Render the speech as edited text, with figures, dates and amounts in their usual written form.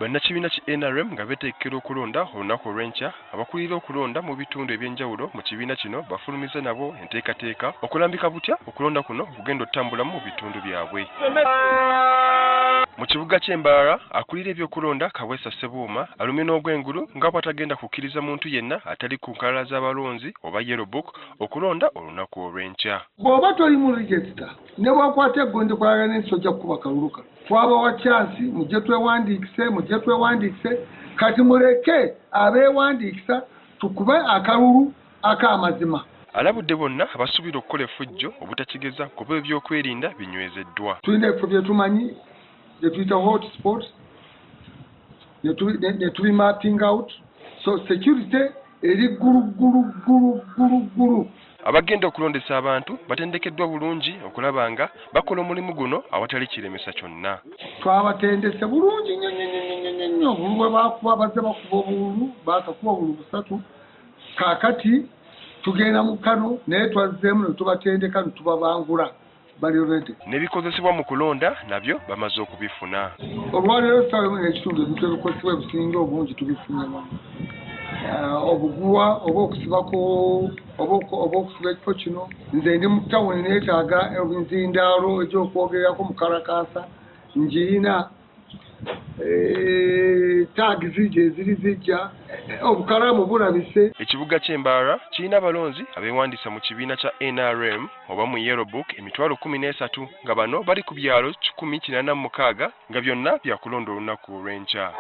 Bannakibiina ki NRM nga beeteekera okulonda olunaku olw'enkya abakulira okulonda mu bitundu eby'enjawulo mu kibiina kino bafulumiza nabo enteekateeka okulambika butya okulonda kuno okugenda otambulamu mu bitundu byabwe. Mu kibuga ky'Embarara akulira ebyokulonda Kaweesa Ssebuuma alumye n'ogw'engulu nga bw'atagenda kukkiriza muntu yenna atali ku nkalala z'abalonzi oba yellow book okulonda olunaku olw'enkya. Bw'oba toli mu register ne bw'akwata eggondi kwagala n'ensi ojja kukuba kaluluka. Twabawa chansi mujje twewandiikise kati muleke abeewandiikisa tukube akalulu ak'amazima. Alabudde bonna abasuubira okukola effujjo obutakigeza kuba ebyokwerinda binywezeddwa. Tulina ebifo bye tumanyi bye tuyita hotspot ne tuli mapping out, so security eri gulu. Abagenda okulondesa abantu batendekeddwa bulungi okulaba nga bakola omulimu guno awatali kiremesa kyonna. Twabatendese bulungi nnyo obululu bwe baakuba bazze bakuba obululu baakakuba obululu 3 kaakati tugenda mu kano naye twazzeemu ne tubatendeka ne tubabangula bali ready. N'ebikozesebwa mu kulonda nabyo bamaze okubifuna. Olwaleero tutawemu n'ekitundu ebintu ebikozesebwa ebisinga obungi tubifunye obuguwa oba okusibako oba okusiba ekifo kino. Nze ndi mu tawuni neetaaga enzindaalo egy'okwogererako mu kalakaasa njirina taagi zijja eziri zijja obukalamu bulabise. Ekibuga ky'Embarara kirina abalonzi abeewandiisa mu kibiina kya NRM oba mu yellow book 13,000 nga bano bali ku byalo 186 nga byonna byakulonda olunaku olw'enkya.